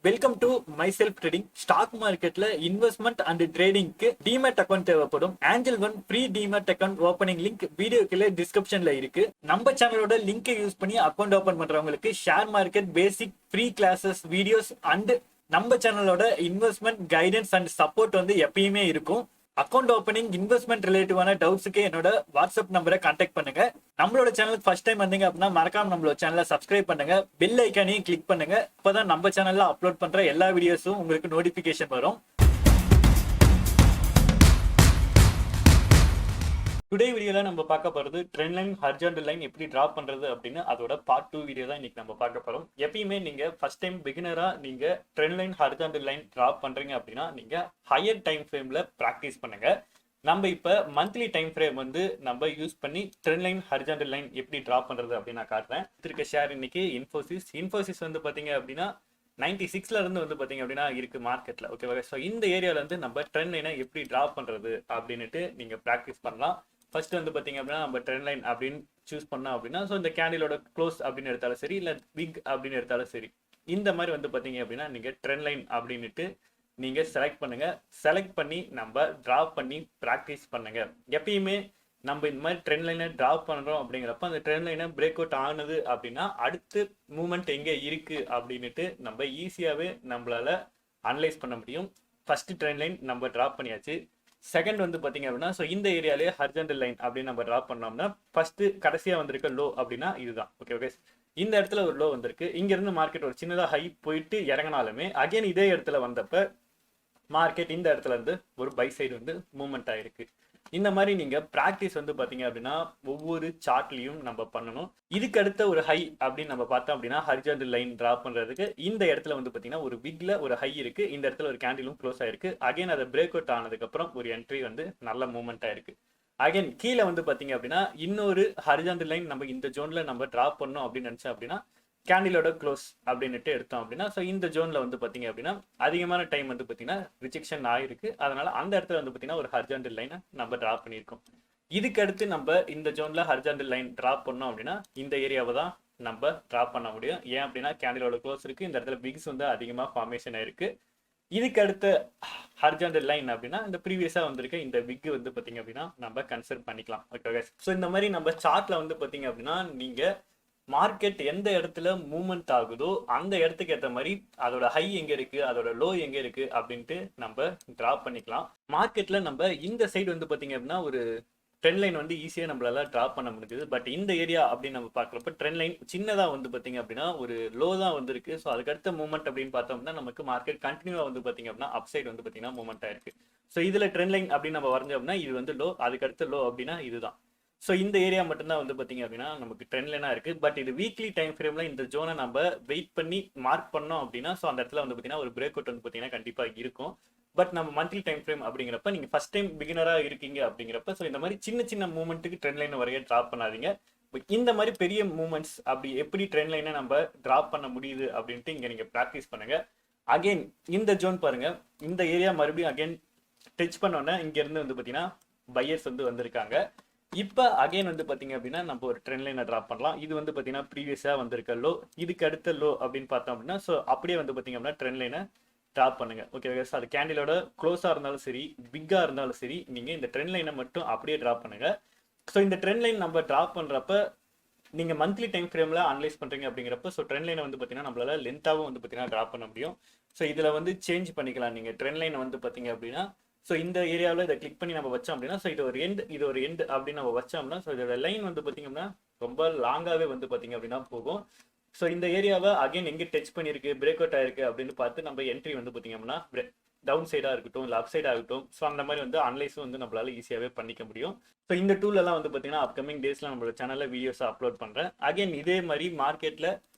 Welcome to my self trading. Stock மார்க்கெட்ல investment and ட்ரேடிங்க்கு demat account தேவைப்படும். Angel one free demat account opening link video கீழே டிஸ்கிரிப்ஷன்ல இருக்கு. நம்ம சேனலோட லிங்கை யூஸ் பண்ணி அக்கௌண்ட் ஓபன் பண்றவங்களுக்கு share market basic free classes videos and நம்ம சேனலோட இன்வெஸ்ட்மெண்ட் கைடன்ஸ் அண்ட் சப்போர்ட் வந்து எப்பயுமே இருக்கும். அக்கௌண்ட் ஓப்பனிங் இன்வெஸ்ட்மெண்ட் ரிலேட்டிவான டவுட்ஸுக்கு என்னோட வாட்ஸ்அப் நம்பரை கான்டாக்ட் பண்ணுங்க. நம்மளோட சேனலுக்கு ஃபர்ஸ்ட் டைம் வந்தீங்க அப்படின்னா மறக்காம நம்மளோட சேனலை சப்ஸ்கிரைப் பண்ணுங்க, பெல் ஐக்கானையும் கிளிக் பண்ணுங்க. இப்போதான் நம்ம சேனல்ல அப்லோட் பண்ற எல்லா வீடியோஸும் உங்களுக்கு நோட்டிபிகேஷன் வரும். டுடே வீடியோல நம்ம பார்க்க போறது ட்ரெண்ட் லைன் ஹாரிசான்டல் லைன் எப்படி டிராப் பண்றது அப்படின்னு அதோட பார்ட் 2 வீடியோ தான் இன்னைக்கு நம்ம பார்க்க போறோம். எப்பயுமே நீங்க ஃபர்ஸ்ட் டைம் பிகினரா நீங்க trend line horizontal line drop பண்றீங்க அப்படின்னா நீங்க ஹையர் டைம் ஃப்ரேம்ல பிராக்டிஸ் பண்ணுங்க. நம்ம இப்ப மந்த்லி டைம் ஃப்ரேம் வந்து நம்ம யூஸ் பண்ணி ட்ரெண்ட் லைன் ஹாரிசான்டல் லைன் எப்படி டிராப் பண்றது அப்படின்னு நான் காட்டுறேன். இருக்க ஷேர் இன்னைக்கு இன்ஃபோசிஸ் வந்து பாத்தீங்க அப்படின்னா 96ல இருந்து வந்து பாத்தீங்க அப்படின்னா இருக்கு மார்க்கெட்ல. ஓகேவா? ஸோ இந்த ஏரியால இருந்து நம்ம ட்ரெண்ட் லைனை எப்படி டிராப் பண்றது அப்படின்னுட்டு நீங்க பிராக்டிஸ் பண்ணலாம். ஃபர்ஸ்ட் வந்து பாத்தீங்க அப்படின்னா நம்ம ட்ரெண்ட் லைன் அப்படின்னு சூஸ் பண்ணோம் அப்படின்னா ஸோ இந்த கேண்டிலோட க்ளோஸ் அப்படின்னு எடுத்தாலும் சரி இல்லை பிக் அப்படின்னு எடுத்தாலும் சரி, இந்த மாதிரி வந்து பாத்தீங்க அப்படின்னா நீங்க ட்ரெண்ட் லைன் அப்படின்னுட்டு நீங்க செலக்ட் பண்ணுங்க. செலக்ட் பண்ணி நம்ம டிராப் பண்ணி ப்ராக்டிஸ் பண்ணுங்க. எப்பயுமே நம்ம இந்த மாதிரி ட்ரெண்ட் லைனை டிராப் பண்றோம் அப்படிங்கிறப்ப அந்த ட்ரெண்ட் லைனை பிரேக் அவுட் ஆனது அப்படின்னா அடுத்து மூவ்மெண்ட் எங்க இருக்கு அப்படின்னுட்டு நம்ம ஈஸியாவே நம்மளால அனலைஸ் பண்ண முடியும். ஃபர்ஸ்ட் ட்ரெண்ட் லைன் நம்ம டிராப் பண்ணியாச்சு. செகண்ட் வந்து பாத்தீங்க அப்படின்னா ஸோ இந்த ஏரியாலே ஹாரிசான்டல் லைன் அப்படின்னு நம்ம டிராப் பண்ணோம்னா ஃபர்ஸ்ட் கடைசியா வந்திருக்க லோ அப்படின்னா இதுதான். ஓகே, இந்த இடத்துல ஒரு லோ வந்திருக்கு. இங்க இருந்து மார்க்கெட் ஒரு சின்னதா ஹை போயிட்டு இறங்கினாலுமே அகைன் இதே இடத்துல வந்தப்ப மார்க்கெட் இந்த இடத்துல இருந்து ஒரு பை சைடு வந்து மூவ்மெண்ட் ஆயிருக்கு. இந்த மாதிரி நீங்க பிராக்டிஸ் வந்து பாத்தீங்க அப்படின்னா ஒவ்வொரு சார்ட்லயும் நம்ம பண்ணணும். இதுக்கு அடுத்த ஒரு ஹை அப்படின்னு நம்ம பார்த்தோம் அப்படின்னா ஹாரிசான்டல் லைன் டிராப் பண்றதுக்கு இந்த இடத்துல வந்து பாத்தீங்கன்னா ஒரு பிக்ல ஒரு ஹை இருக்கு. இந்த இடத்துல ஒரு கேண்டிலும் க்ளோஸ் ஆயிருக்கு. அகைன் அதை பிரேக் அவுட் ஆனதுக்கு அப்புறம் ஒரு என்ட்ரி வந்து நல்ல மூவ்மெண்ட் ஆயிருக்கு. அகைன் கீழே வந்து பாத்தீங்க அப்படின்னா இன்னொரு ஹாரிசான்டல் லைன் நம்ம இந்த ஜோன்ல நம்ம டிராப் பண்ணோம் அப்படின்னு நினைச்சோம் அப்படின்னா கேண்டிலோட க்ளோஸ் அப்படின்னுட்டு எடுத்தோம் அப்படின்னா ஸோ இந்த ஜோன்ல வந்து பாத்தீங்க அப்படின்னா அதிகமான டைம் வந்து பாத்தீங்கன்னா ரிஜெக்ஷன் ஆயிருக்கு. அதனால அந்த இடத்துல வந்து பாத்தீங்கன்னா ஒரு ஹாரிசான்டல் லைனை நம்ம டிராப் பண்ணியிருக்கோம். இதுக்கு அடுத்து நம்ம இந்த ஜோன்ல ஹாரிசான்டல் லைன் டிராப் பண்ணோம் அப்படின்னா இந்த ஏரியாவை தான் நம்ம டிராப் பண்ண முடியும். ஏன் அப்படின்னா கேண்டிலோட க்ளோஸ் இருக்கு, இந்த இடத்துல பிக்ஸ் வந்து அதிகமா ஃபார்மேஷன் ஆயிருக்கு. இதுக்கு அடுத்த ஹாரிசான்டல் லைன் அப்படின்னா இந்த ப்ரீவியஸா வந்திருக்க இந்த பிக் வந்து பாத்தீங்க அப்படின்னா நம்ம கன்சிடர் பண்ணிக்கலாம். ஓகே, ஸோ இந்த மாதிரி நம்ம சார்ட்ல வந்து பாத்தீங்க அப்படின்னா நீங்க மார்க்கெட் எந்த இடத்துல மூவ்மெண்ட் ஆகுதோ அந்த இடத்துக்கு ஏற்ற மாதிரி அதோட ஹை எங்க இருக்கு அதோட லோ எங்க இருக்கு அப்படின்ட்டு நம்ம டிராப் பண்ணிக்கலாம். மார்க்கெட்ல நம்ம இந்த சைடு வந்து பாத்தீங்க அப்படின்னா ஒரு ட்ரெண்ட் லைன் வந்து ஈஸியா நம்மளால டிராப் பண்ண முடியுது. பட் இந்த ஏரியா அப்படின்னு நம்ம பாக்குறப்ப ட்ரெண்ட் லைன் சின்னதா வந்து பாத்தீங்க அப்படின்னா ஒரு லோ தான் வந்திருக்கு. ஸோ அதுக்கு அடுத்த மூவ்மெண்ட் அப்படின்னு பார்த்தோம்னா நமக்கு மார்க்கெட் கண்டினியூவா வந்து பாத்தீங்க அப்படின்னா அப் சைடு வந்து பாத்தீங்கன்னா மூவ்மெண்ட் ஆயிருக்கு. ஸோ இதுல ட்ரெண்ட் லைன் அப்படின்னு நம்ம வரைஞ்சோம் அப்படின்னா இது வந்து லோ, அதுக்கு அடுத்த லோ அப்படின்னா இதுதான். ஸோ இந்த ஏரியா மட்டும்தான் வந்து பாத்தீங்க அப்படின்னா நமக்கு ட்ரெண்ட் லைனா இருக்கு. பட் இது வீக்லி டைம் ஃப்ரேம்ல இந்த ஜோனை நம்ம வெயிட் பண்ணி மார்க் பண்ணோம் அப்படின்னா ஸோ அந்த இடத்துல வந்து பாத்தீங்கன்னா ஒரு பிரேக் அவுட் வந்து பாத்தீங்கன்னா கண்டிப்பா இருக்கும். பட் நம்ம மந்த்லி டைம் ஃப்ரேம் அப்படிங்கிறப்ப நீங்க ஃபர்ஸ்ட் டைம் பிகினரா இருக்கீங்க அப்படிங்கிறப்ப ஸோ இந்த மாதிரி சின்ன சின்ன மூவ்மெண்ட்டுக்கு ட்ரெண்ட் லைன் வரைய டிராப் பண்ணாதீங்க. இந்த மாதிரி பெரிய மூவ்மெண்ட்ஸ் அப்படி எப்படி ட்ரெண்ட் லைனை நம்ம டிராப் பண்ண முடியுது அப்படின்ட்டு இங்க நீங்க ப்ராக்டிஸ் பண்ணுங்க. அகைன் இந்த ஜோன் பாருங்க, இந்த ஏரியா மறுபடியும் அகைன் டச் பண்ணோன்னா இங்க இருந்து வந்து பாத்தீங்கன்னா பையர்ஸ் வந்து வந்திருக்காங்க. இப்ப அகைன் வந்து பாத்தீங்க அப்படின்னா நம்ம ஒரு ட்ரெண்ட் லைனை டிராப் பண்ணலாம். இது வந்து பாத்தீங்கன்னா ப்ரீவியஸா வந்திருக்க லோ, இதுக்கு அடுத்த லோ அப்படின்னு பார்த்தோம் அப்படின்னா ஸோ அப்படியே வந்து பாத்தீங்க அப்படின்னா ட்ரெண்ட் லைனை டிராப் பண்ணுங்க. ஓகே, அது கேண்டிலோட க்ளோஸா இருந்தாலும் சரி பிக்கா இருந்தாலும் சரி நீங்க இந்த ட்ரெண்ட் லைனை மட்டும் அப்படியே டிராப் பண்ணுங்க. ஸோ இந்த ட்ரெண்ட் லைன் நம்ம டிராப் பண்றப்ப நீங்க மந்த்லி டைம் ஃப்ரேம்ல அனலைஸ் பண்றீங்க அப்படிங்கிறப்ப ஸோ ட்ரெண்ட் லைனை வந்து பாத்தீங்கன்னா நம்மளால லென்த்தாவும் வந்து பாத்தீங்கன்னா டிராப் பண்ண முடியும். ஸோ இதுல வந்து சேஞ்ச் பண்ணிக்கலாம். நீங்க ட்ரெண்ட் லைனை வந்து பாத்தீங்க அப்படின்னா ஸோ இந்த ஏரியாவில் இதை கிளிக் பண்ணி நம்ம வச்சோம் அப்படின்னா ஸோ இது ஒரு எண்ட் அப்படின்னு நம்ம வச்சோம்னா ஸோ இதோட லைன் வந்து பார்த்தீங்கன்னா ரொம்ப லாங்காகவே வந்து பார்த்தீங்க அப்படின்னா போகும். ஸோ இந்த ஏரியாவை அகைன் எங்கே டச் பண்ணியிருக்கு பிரேக் அவுட் ஆயிருக்கு அப்படின்னு பார்த்து நம்ம என்ட்ரி வந்து பார்த்தீங்க அப்படின்னா டவுன் சைடாக இருக்கட்டும் இல்லை அப் சைடாக இருக்கட்டும் ஸோ அந்த மாதிரி வந்து அனலைஸும் வந்து நம்மளால ஈஸியாகவே பண்ணிக்க முடியும். ஸோ இந்த டூலெல்லாம் வந்து பார்த்தீங்கன்னா அப்கமிங் டேஸில் நம்மளோட சேனலில் வீடியோஸ் அப்லோட் பண்ணுறேன். அகைன் இதே மாதிரி மார்க்கெட்டில்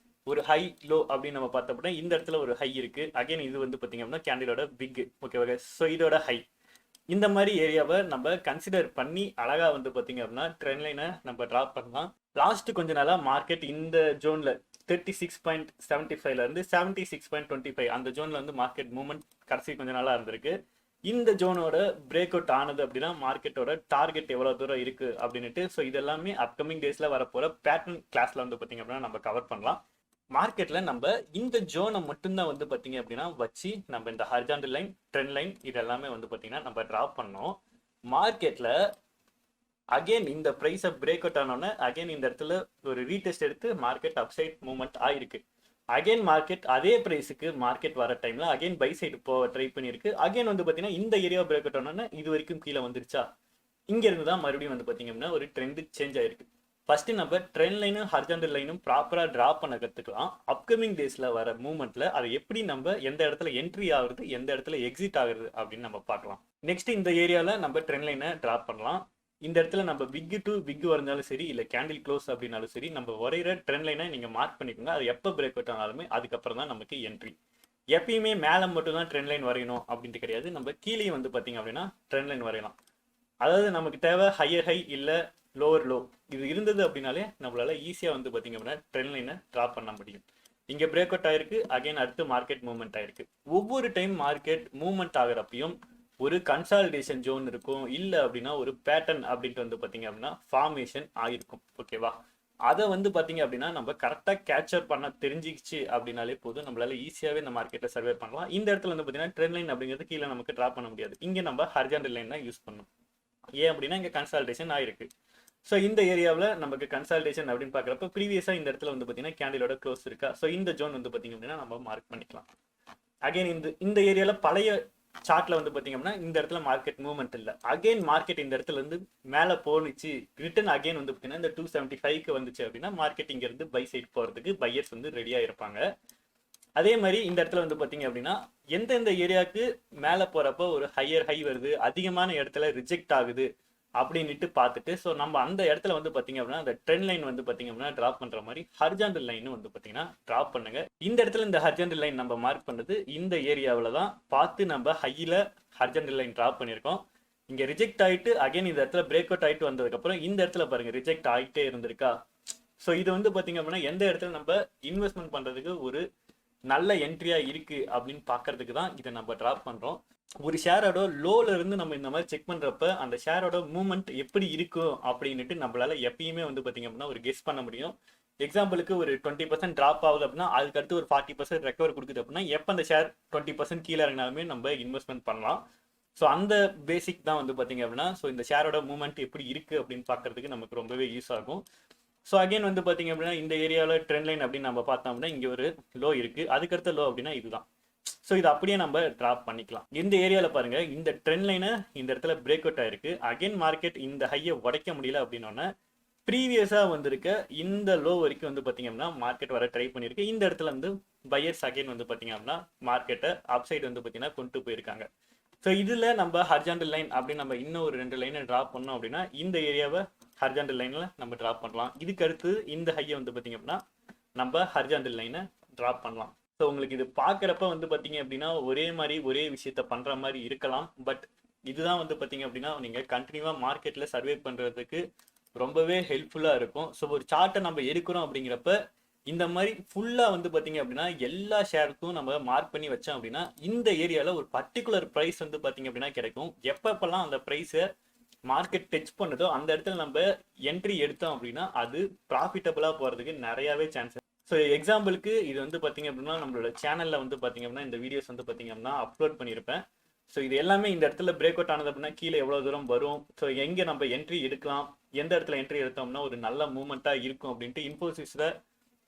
ஒரு ஹை லோ அப்படின்னு நம்ம பார்த்தோம் அப்படின்னா இந்த இடத்துல ஒரு ஹை இருக்கு. அகைன் இது வந்து பார்த்தீங்க அப்படின்னா கேண்டிலோட பிக். ஓகே, ஸோ இதோட ஹை இந்த மாதிரி ஏரியாவை நம்ம கன்சிடர் பண்ணி அழகா வந்து பாத்தீங்க அப்படின்னா ட்ரெண்ட் லைனை நம்ம டிராப் பண்ணலாம். லாஸ்ட் கொஞ்ச நாளா மார்க்கெட் இந்த ஜோன்ல 36.75ல இருந்து 76.25 அந்த ஜோன்ல வந்து மார்க்கெட் மூவ்மெண்ட் கடைசி கொஞ்ச நாளா இருந்திருக்கு. இந்த ஜோனோட பிரேக் அவுட் ஆனது அப்படின்னா மார்க்கெட்டோட டார்கெட் எவ்வளவு தூரம் இருக்கு அப்படின்னுட்டு ஸோ இதெல்லாமே அப்கமிங் டேஸ்ல வரப்போற பேட்டர்ன் கிளாஸ்ல வந்து பாத்தீங்க அப்படின்னா நம்ம கவர் பண்ணலாம். மார்க்கெட்ல நம்ம இந்த ஜோனை மட்டும்தான் வந்து பாத்தீங்க அப்படின்னா வச்சு நம்ம இந்த ஹாரிசான்டல் லைன், ட்ரெண்ட் லைன் இது எல்லாமே வந்து பாத்தீங்கன்னா நம்ம டிரா பண்ணோம். மார்க்கெட்ல அகைன் இந்த பிரைஸை பிரேக் அவுட் ஆனோன்னு அகைன் இந்த இடத்துல ஒரு ரீடெஸ்ட் எடுத்து மார்க்கெட் அப்சைட் மூவ்மெண்ட் ஆயிருக்கு. அகைன் மார்க்கெட் அதே பிரைஸுக்கு மார்க்கெட் வர டைம்ல அகைன் பை சைடு போக ட்ரை பண்ணியிருக்கு. அகைன் வந்து பாத்தீங்கன்னா இந்த ஏரியா பிரேக் அவுட் ஆனோன்னு இது வரைக்கும் கீழே வந்துருச்சா, இங்க இருந்து தான் மறுபடியும் வந்து பாத்தீங்க அப்படின்னா ஒரு ட்ரெண்ட் சேஞ்ச் ஆயிருக்கு. ஃபர்ஸ்ட் நம்ம ட்ரெண்ட் லைனும் ஹாரிசான்டல் லைனும் ப்ராப்பரா டிரா பண்ண கத்துக்கலாம். அப்கமிங் டேஸ்ல வர மூவ்மெண்ட்ல அதை எப்படி நம்ம எந்த இடத்துல என்ட்ரி ஆகுறது, எந்த இடத்துல எக்ஸிட் ஆகுறது அப்படின்னு நம்ம பார்க்கலாம். நெக்ஸ்ட் இந்த ஏரியால நம்ம ட்ரெண்ட் லைனை டிரா பண்ணலாம். இந்த இடத்துல நம்ம விக் டு விக் வரைஞ்சாலும் சரி, இல்ல கேண்டில் க்ளோஸ் அப்படின்னாலும் சரி, நம்ம வரைகிற ட்ரெண்ட் லைனை நீங்க மார்க் பண்ணிக்கோங்க. அது எப்போ பிரேக் அவுட் ஆனாலுமே அதுக்கப்புறம் தான் நமக்கு என்ட்ரி. எப்பயுமே மேலே மட்டும் தான் ட்ரெண்ட் லைன் வரையணும் அப்படின்ட்டு கிடையாது. நம்ம கீழே வந்து பாத்தீங்க அப்படின்னா ட்ரெண்ட் லைன் வரையலாம். அதாவது நமக்கு தேவை ஹையர் ஹை இல்ல லோவர் லோ இது இருந்தது அப்படின்னாலே நம்மளால ஈஸியா வந்து பாத்தீங்க அப்படின்னா ட்ரெண்ட் லைனை டிரா பண்ண முடியும். இங்க பிரேக் அவுட் ஆயிருக்கு, அகைன் அடுத்து மார்க்கெட் மூவ்மெண்ட் ஆயிருக்கு. ஒவ்வொரு டைம் மார்க்கெட் மூவ்மெண்ட் ஆகிறப்பையும் ஒரு கன்சாலிடேஷன் ஜோன் இருக்கும், இல்ல அப்படின்னா ஒரு பேட்டர்ன் அப்படின்ட்டு வந்து பாத்தீங்க அப்படின்னா ஃபார்மேஷன் ஆயிருக்கும். ஓகேவா, அதை வந்து பாத்தீங்க அப்படின்னா நம்ம கரெக்டா கேப்சர் பண்ண தெரிஞ்சிச்சு அப்படின்னாலே போதும், நம்மளால ஈஸியாவே இந்த மார்க்கெட்டை சர்வே பண்ணலாம். இந்த இடத்துல வந்து பாத்தீங்கன்னா ட்ரெண்ட் லைன் அப்படிங்கிறது கீழே நமக்கு டிரா பண்ண முடியாது. இங்க நம்ம ஹாரிசான்டல் லைன் தான் யூஸ் பண்ணணும். ஏன் அப்படின்னா இங்க கன்சாலிடேஷன் ஆயிருக்கு. ஸோ இந்த ஏரியாவில் நமக்கு கன்சாலிடேஷன் அப்படின்னு பார்க்குறப்ப ப்ரீவியஸாக இந்த இடத்துல வந்து பார்த்தீங்கன்னா கேண்டிலோட க்ளோஸ் இருக்கா. ஸோ இந்த ஜோன் வந்து பார்த்தீங்க அப்படின்னா நம்ம மார்க் பண்ணிக்கலாம். அகைன் இந்த ஏரியாவில் பழைய சார்ட்ல வந்து பார்த்தீங்க அப்படின்னா இந்த இடத்துல மார்க்கெட் மூவ்மெண்ட் இல்லை. அகைன் மார்க்கெட் இந்த இடத்துல இருந்து மேலே போனிச்சு, ரிட்டன் அகைன் வந்து பார்த்தீங்கன்னா இந்த 275க்கு வந்துச்சு அப்படின்னா மார்க்கெட் இங்க இருந்து பை சைட் போகிறதுக்கு பையர்ஸ் வந்து ரெடியாக இருப்பாங்க. அதே மாதிரி இந்த இடத்துல வந்து பார்த்தீங்க அப்படின்னா எந்தெந்த ஏரியாவுக்கு மேலே போகிறப்போ ஒரு ஹையர் ஹை வருது, அதிகமான இடத்துல ரிஜெக்ட் ஆகுது அப்படின்ட்டு பார்த்துட்டு, ஸோ நம்ம அந்த இடத்துல வந்து பார்த்தீங்க அப்படின்னா அந்த ட்ரெண்ட் லைன் வந்து பார்த்தீங்க அப்படின்னா ட்ராப் பண்ணுற மாதிரி ஹாரிசான்டல் லைன் வந்து பார்த்தீங்கன்னா ட்ராப் பண்ணுங்க. இந்த இடத்துல இந்த ஹாரிசான்டல் லைன் நம்ம மார்க் பண்ணது இந்த ஏரியாவில் தான் பார்த்து நம்ம ஹையில் ஹாரிசான்டல் லைன் ட்ராப் பண்ணியிருக்கோம். இங்கே ரிஜெக்ட் ஆகிட்டு அகைன் இந்த இடத்துல பிரேக் அவுட் ஆகிட்டு வந்ததுக்கப்புறம் இந்த இடத்துல பாருங்க ரிஜெக்ட் ஆகிட்டே இருந்திருக்கா. ஸோ இது வந்து பார்த்தீங்க அப்படின்னா எந்த இடத்துல நம்ம இன்வெஸ்ட்மெண்ட் பண்ணுறதுக்கு ஒரு நல்ல என்ட்ரியா இருக்கு அப்படின்னு பாக்குறதுக்கு தான் இதை நம்ம டிராப் பண்றோம். ஒரு ஷேரோட லோல இருந்து நம்ம இந்த மாதிரி செக் பண்றப்ப அந்த ஷேரோட மூவ்மெண்ட் எப்படி இருக்கும் அப்படின்னுட்டு நம்மளால எப்பயுமே வந்து பாத்தீங்க அப்படின்னா ஒரு கெஸ் பண்ண முடியும். எக்ஸாம்பிளுக்கு ஒரு 20% டிராப் ஆகுது அப்படின்னா அதுக்கு அடுத்து ஒரு 40% ரெக்கவர் கொடுக்குது அப்படின்னா எப்போ அந்த ஷேர் 20% கீழே இறங்கினாலுமே நம்ம இன்வெஸ்ட்மெண்ட் பண்ணலாம். ஸோ அந்த பேசிக் தான் வந்து பாத்தீங்க அப்படின்னா ஸோ இந்த ஷேரோட மூவ்மெண்ட் எப்படி இருக்கு அப்படின்னு பாக்குறதுக்கு நமக்கு ரொம்பவே யூஸ் ஆகும். ஸோ அகைன் வந்து பார்த்தீங்க அப்படின்னா இந்த ஏரியாவில் ட்ரெண்ட் லைன் அப்படின்னு நம்ம பார்த்தோம் அப்படின்னா இங்கே ஒரு லோ இருக்குது, அதுக்கடுத்த லோ அப்படின்னா இதுதான். ஸோ இது அப்படியே நம்ம ட்ராப் பண்ணிக்கலாம். இந்த ஏரியாவில் பாருங்க இந்த ட்ரெண்ட் லைனை இந்த இடத்துல பிரேக் அவுட் ஆயிருக்கு. அகைன் மார்க்கெட் இந்த ஹையை உடைக்க முடியல அப்படின்னோடனே ப்ரீவியஸாக வந்திருக்க இந்த லோ வரைக்கும் வந்து பார்த்தீங்க அப்படின்னா மார்க்கெட் வர ட்ரை பண்ணியிருக்கு. இந்த இடத்துல வந்து பையர்ஸ் அகைன் வந்து பார்த்தீங்க அப்படின்னா மார்க்கெட்டை அப்சைடு வந்து பார்த்தீங்கன்னா கொண்டு போயிருக்காங்க. ஸோ இதில் நம்ம ஹாரிசான்டல் லைன் அப்படின்னு நம்ம இன்னும் ஒரு 2 லைனை ட்ராப் பண்ணோம் அப்படின்னா இந்த ஏரியாவை ஹாரிசான்டல் லைனில் நம்ம ட்ராப் பண்ணலாம். இதுக்கு அடுத்து இந்த ஹையை வந்து பார்த்தீங்க அப்படின்னா நம்ம ஹாரிசான்டல் லைனை ட்ராப் பண்ணலாம். ஸோ உங்களுக்கு இது பார்க்குறப்ப வந்து பார்த்தீங்க அப்படின்னா ஒரே மாதிரி ஒரே விஷயத்த பண்ணுற மாதிரி இருக்கலாம். பட் இதுதான் வந்து பார்த்தீங்க அப்படின்னா நீங்கள் கண்டினியூவாக மார்க்கெட்டில் சர்வே பண்ணுறதுக்கு ரொம்பவே ஹெல்ப்ஃபுல்லாக இருக்கும். ஸோ ஒரு சார்ட்டை நம்ம எடுக்கிறோம் அப்படிங்கிறப்ப இந்த மாதிரி ஃபுல்லாக வந்து பார்த்தீங்க அப்படின்னா எல்லா ஷேருக்கும் நம்ம மார்க் பண்ணி வச்சோம் அப்படின்னா இந்த ஏரியாவில் ஒரு பர்டிகுலர் ப்ரைஸ் வந்து பார்த்தீங்க அப்படின்னா கிடைக்கும். எப்பப்பெல்லாம் அந்த ப்ரைஸை மார்க்கெட் டச் பண்ணுதோ அந்த இடத்துல நம்ம என்ட்ரி எடுத்தோம் அப்படின்னா அது ப்ராஃபிட்டபிளாக போகிறதுக்கு நிறையாவே சான்ஸ். ஸோ எக்ஸாம்பிளுக்கு இது வந்து பார்த்தீங்க அப்படின்னா நம்மளோட சேனலில் வந்து பார்த்தீங்க அப்படின்னா இந்த வீடியோஸ் வந்து பார்த்தீங்க அப்படின்னா அப்லோட் பண்ணியிருப்பேன். ஸோ இது எல்லாமே இந்த இடத்துல பிரேக் அவுட் ஆனது அப்படின்னா கீழே எவ்வளோ தூரம் வரும், ஸோ எங்கே நம்ம என்ட்ரி எடுக்கலாம், எந்த இடத்துல என்ட்ரி எடுத்தோம்னா ஒரு நல்ல மூவ்மெண்ட்டாக இருக்கும் அப்படின்ட்டு இன்ஃபோசிஸில்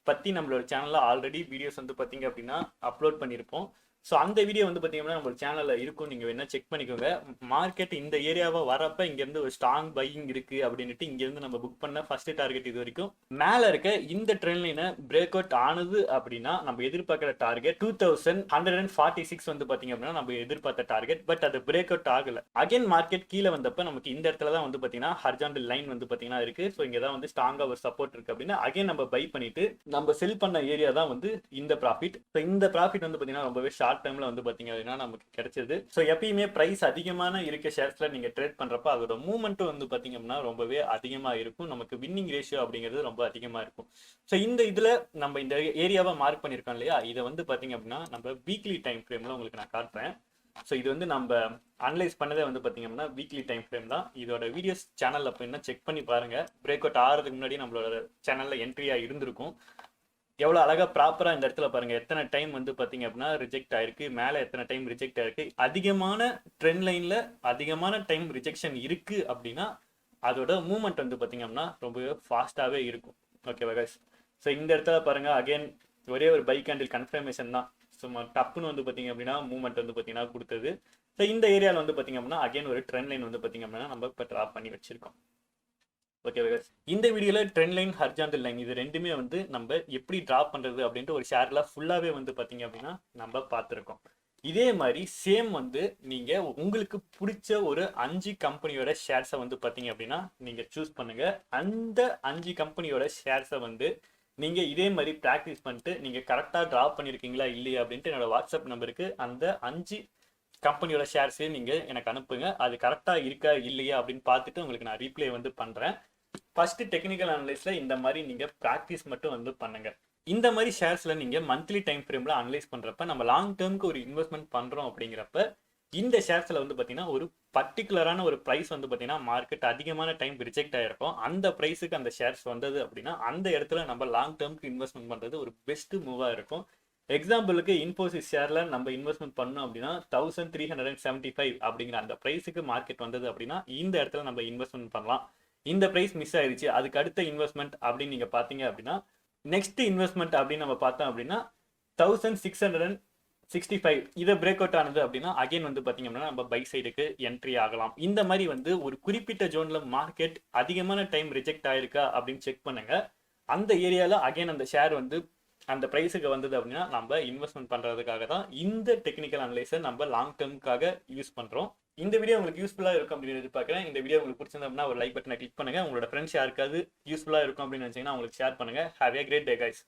பற்றி நம்மளோட சேனலில் ஆல்ரெடி வீடியோஸ் வந்து பார்த்தீங்க அப்படின்னா அப்லோட் பண்ணியிருப்போம். ஸோ அந்த வீடியோ வந்து பார்த்தீங்கன்னா நம்ம சேனலில் இருக்கும், நீங்கள் வேணா செக் பண்ணிக்கோங்க. மார்க்கெட் இந்த ஏரியாவை வரப்போ இங்கேருந்து ஒரு ஸ்ட்ராங் பையிங் இருக்குது அப்படின்ட்டு இங்கேருந்து நம்ம புக் பண்ண ஃபர்ஸ்ட் டார்கெட் இது வரைக்கும் மேலே இருக்க இந்த ட்ரெண்ட் லைனை பிரேக் அவுட் ஆனது அப்படின்னா நம்ம எதிர்பார்க்குற டார்கெட் 2146 வந்து பார்த்தீங்க அப்படின்னா நம்ம எதிர்பார்த்த டார்கெட். பட் அது பிரேக் அவுட் ஆகலை. அகைன் மார்க்கெட் கீழே வந்தப்போ நமக்கு இந்த இடத்துல தான் வந்து பார்த்தீங்கன்னா ஹாரிசான்டல் லைன் வந்து பார்த்தீங்கன்னா இருக்குது. ஸோ இங்கே தான் வந்து ஸ்ட்ராங்காக ஒரு சப்போர்ட் இருக்குது அப்படின்னா அகைன் நம்ம பை பண்ணிட்டு நம்ம செல் பண்ண ஏரியா தான் வந்து இந்த ப்ராஃபிட். ஸோ இந்த ப்ராஃபிட் வந்து பார்த்தீங்கன்னா ரொம்பவே ஷார்ட் டைம்ல வந்து பாத்தீங்க அப்படின்னா நமக்கு கிடைச்சது. ஸோ எப்பயுமே பிரைஸ் அதிகமான இருக்க ஷேர்ஸ்ல நீங்க ட்ரேட் பண்றப்ப அதோட மூவ்மெண்ட் வந்து பாத்தீங்க அப்படின்னா ரொம்பவே அதிகமா இருக்கும். நமக்கு வின்னிங் ரேஷியோ அப்படிங்கிறது ரொம்ப அதிகமா இருக்கும். ஸோ இந்த இதுல நம்ம இந்த ஏரியாவை மார்க் பண்ணிருக்கோம் இல்லையா, இதை வந்து பாத்தீங்க அப்படின்னா நம்ம வீக்லி டைம் ஃப்ரேம்ல உங்களுக்கு நான் காட்டுறேன். ஸோ இது வந்து நம்ம அனலைஸ் பண்ணதே வந்து பாத்தீங்க அப்படின்னா வீக்லி டைம் ஃப்ரேம் தான். இதோட வீடியோஸ் சேனல்ல போய் செக் பண்ணி பாருங்க. பிரேக் அவுட் ஆகிறதுக்கு முன்னாடி நம்மளோட சேனல்ல என்ட்ரியா இருந்திருக்கும். எவ்வளோ அழகா ப்ராப்பராக இந்த இடத்துல பாருங்க எத்தனை டைம் வந்து பார்த்தீங்க அப்படின்னா ரிஜெக்ட் ஆயிருக்கு, மேலே எத்தனை டைம் ரிஜெக்ட் ஆயிருக்கு. அதிகமான ட்ரெண்ட் லைனில் அதிகமான டைம் ரிஜெக்ஷன் இருக்கு அப்படின்னா அதோட மூவ்மெண்ட் வந்து பார்த்தீங்க அப்படின்னா ரொம்பவே ஃபாஸ்ட்டாகவே இருக்கும். ஓகேவா கைஸ்? ஸோ இந்த இடத்துல பாருங்க அகைன் ஒரே ஒரு பை கேண்டில் கன்ஃபர்மேஷன் தான், சும்மா டப்புன்னு வந்து பார்த்தீங்க அப்படின்னா மூவ்மெண்ட் வந்து பார்த்தீங்கன்னா கொடுத்தது. ஸோ இந்த ஏரியாவில் வந்து பார்த்தீங்க அப்படின்னா அகைன் ஒரு ட்ரெண்ட் லைன் வந்து பார்த்தீங்க அப்படின்னா நம்ம இப்போ ட்ராப் பண்ணி வச்சிருக்கோம். ஓகே கைஸ், இந்த வீடியோவில் ட்ரெண்ட் லைன் ஹரிசாண்டல் லைன் இது ரெண்டுமே வந்து நம்ம எப்படி ட்ராப் பண்ணுறது அப்படின்ட்டு ஒரு ஷேரில் ஃபுல்லாகவே வந்து பார்த்தீங்க அப்படின்னா நம்ம பார்த்துருக்கோம். இதே மாதிரி சேம் வந்து நீங்கள் உங்களுக்கு பிடிச்ச ஒரு 5 கம்பெனியோட ஷேர்ஸை வந்து பார்த்தீங்க அப்படின்னா நீங்கள் சூஸ் பண்ணுங்கள். அந்த 5 கம்பெனியோட ஷேர்ஸை வந்து நீங்கள் இதே மாதிரி ப்ராக்டிஸ் பண்ணிட்டு நீங்கள் கரெக்டாக ட்ராப் பண்ணியிருக்கீங்களா இல்லையா அப்படின்ட்டு என்னோட வாட்ஸ்அப் நம்பருக்கு அந்த 5 கம்பெனியோட ஷேர்ஸே நீங்கள் எனக்கு அனுப்புங்க. அது கரெக்டாக இருக்கா இல்லையா அப்படின்னு பார்த்துட்டு உங்களுக்கு நான் ரீப்ளே வந்து பண்ணுறேன். ஃபர்ஸ்ட் டெக்னிக்கல் அனலைஸ்ல இந்த மாதிரி நீங்க ப்ராக்டிஸ் மட்டும் வந்து பண்ணுங்க. இந்த மாதிரி ஷேர்ஸ்ல நீங்க மந்த்லி டைம் ஃப்ரேம்ல அனலைஸ் பண்றப்ப நம்ம லாங் டேர்முக்கு ஒரு இன்வெஸ்ட்மெண்ட் பண்றோம் அப்படிங்கிறப்ப இந்த ஷேர்ஸ்ல வந்து பாத்தீங்கன்னா ஒரு பர்டிகுலரான ஒரு பிரைஸ் வந்து பாத்தீங்கன்னா மார்க்கெட் அதிகமான டைம் ரிஜெக்ட் ஆயிருக்கும். அந்த பிரைஸுக்கு அந்த ஷேர்ஸ் வந்தது அப்படின்னா அந்த இடத்துல நம்ம லாங் டேர்முக்கு இன்வெஸ்ட்மெண்ட் பண்றது ஒரு பெஸ்ட் மூவா இருக்கும். எக்ஸாம்பிளுக்கு இன்ஃபோசிஸ் ஷேர்ல நம்ம இன்வெஸ்ட்மெண்ட் பண்ணோம் அப்படின்னா 1375 அப்படிங்கிற அந்த பிரைஸுக்கு மார்க்கெட் வந்தது அப்படின்னா இந்த இடத்துல நம்ம இன்வெஸ்ட்மெண்ட் பண்ணலாம். இந்த பிரைஸ் மிஸ் ஆயிடுச்சு, அதுக்கு அடுத்த இன்வெஸ்ட்மெண்ட் அப்படின்னு நீங்க பாத்தீங்க அப்படின்னா நெக்ஸ்ட் இன்வெஸ்ட்மெண்ட் அப்படின்னு நம்ம பார்த்தோம் அப்படின்னா 1665 இதை பிரேக் அவுட் ஆனது அப்படின்னா அகைன் வந்து பாத்தீங்க அப்படின்னா நம்ம பை சைடுக்கு என்ட்ரி ஆகலாம். இந்த மாதிரி வந்து ஒரு குறிப்பிட்ட ஜோன்ல மார்க்கெட் அதிகமான டைம் ரிஜெக்ட் ஆயிருக்கா அப்படின்னு செக் பண்ணுங்க. அந்த ஏரியால அகைன் அந்த ஷேர் வந்து அந்த பிரைஸுக்கு வந்தது அப்படின்னா நம்ம இன்வெஸ்ட்மெண்ட் பண்றதுக்காக தான் இந்த டெக்னிக்கல் அனலைஸை நம்ம லாங் டேர்முக்காக யூஸ் பண்றோம். இந்த வீடியோ உங்களுக்கு யூஸ்ஃபுல்லா இருக்கும் அப்படின்னு எதிர்பார்க்கிறேன். இந்த வீடியோ உங்களுக்கு பிடிச்சிருந்தா ஒரு லைக் பட்டனை கிளிக் பண்ணுங்க. உங்களோட ஃப்ரெண்ட்ஸ் யாருக்காவது யூஸ்ஃபுல்லா இருக்கும் அப்படின்னு நினைச்சீங்கன்னா உங்களுக்கு ஷேர் பண்ணுங்க. Have a great day guys.